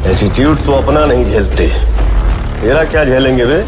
Attitude तो अपना नहीं झेलते, तेरा क्या झेलेंगे वे?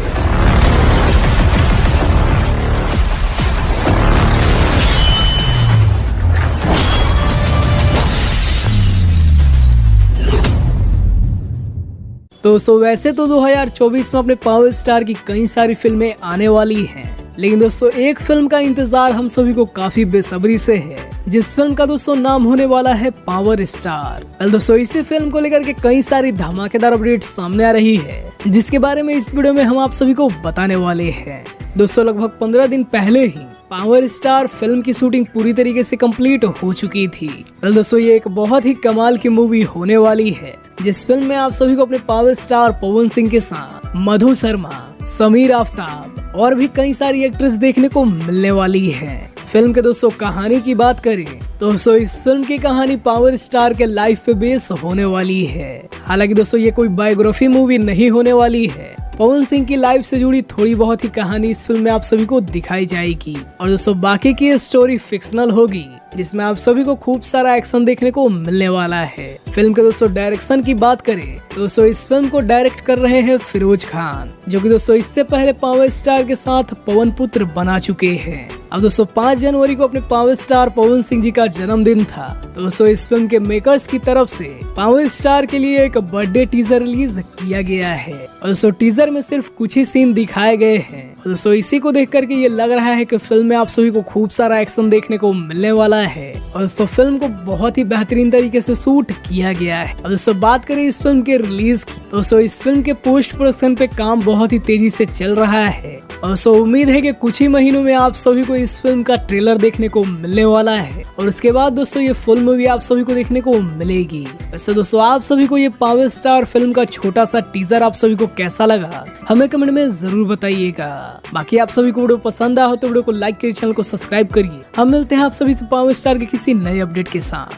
दोस्तों वैसे तो 2024 में अपने पावर स्टार की कई सारी फिल्में आने वाली हैं, लेकिन दोस्तों एक फिल्म का इंतजार हम सभी को काफी बेसब्री से है, जिस फिल्म का दोस्तों नाम होने वाला है पावर स्टार। कल दोस्तों इसी फिल्म को लेकर के कई सारी धमाकेदार अपडेट सामने आ रही है, जिसके बारे में इस वीडियो में हम आप सभी को बताने वाले हैं। दोस्तों लगभग 15 दिन पहले ही पावर स्टार फिल्म की शूटिंग पूरी तरीके से कंप्लीट हो चुकी थी। कल दोस्तों ये एक बहुत ही कमाल की मूवी होने वाली है, जिस फिल्म में आप सभी को अपने पावर स्टार पवन सिंह के साथ मधु शर्मा, समीर आफ्ताब और भी कई सारी एक्ट्रेस देखने को मिलने वाली है। फिल्म के दोस्तों कहानी की बात करें तो दोस्तों इस फिल्म की कहानी पावर स्टार के लाइफ पे बेस होने वाली है। हालांकि दोस्तों ये कोई बायोग्राफी मूवी नहीं होने वाली है, पवन सिंह की लाइफ से जुड़ी थोड़ी बहुत ही कहानी इस फिल्म में आप सभी को दिखाई जाएगी और दोस्तों बाकी की स्टोरी फिक्शनल होगी, जिसमें आप सभी को खूब सारा एक्शन देखने को मिलने वाला है। फिल्म के दोस्तों डायरेक्शन की बात करें तो दोस्तों इस फिल्म को डायरेक्ट कर रहे हैं फिरोज खान, जो कि दोस्तों इससे पहले पावर स्टार के साथ पवन पुत्र बना चुके हैं। अब दोस्तों 5 जनवरी को अपने पावर स्टार पवन सिंह जी का जन्मदिन था, तो दोस्तों इस फिल्म के मेकर्स की तरफ से पावर स्टार के लिए एक बर्थडे टीजर रिलीज किया गया है और दोस्तों टीजर में सिर्फ कुछ ही सीन दिखाए गए हैं। दोस्तों इसी को देख करके ये लग रहा है कि फिल्म में आप सभी को खूब सारा एक्शन देखने को मिलने वाला है और दोस्तों फिल्म को बहुत ही बेहतरीन तरीके से शूट किया गया है। अब दोस्तों बात करें इस फिल्म के रिलीज की, दोस्तों इस फिल्म के पोस्ट प्रोडक्शन पे काम बहुत ही तेजी से चल रहा है और दोस्तों उम्मीद है कि कुछ ही महीनों में आप सभी को इस फिल्म का ट्रेलर देखने को मिलने वाला है और उसके बाद दोस्तों ये फुल मूवी आप सभी को देखने को मिलेगी। वैसे दोस्तों आप सभी को ये पावर स्टार फिल्म का छोटा सा टीजर आप सभी को कैसा लगा हमें कमेंट में जरूर बताइएगा। बाकी आप सभी को वीडियो पसंद आया हो तो वीडियो को लाइक करिए, चैनल को सब्सक्राइब करिए। हम मिलते हैं आप सभी से पावर स्टार के किसी नए अपडेट के साथ।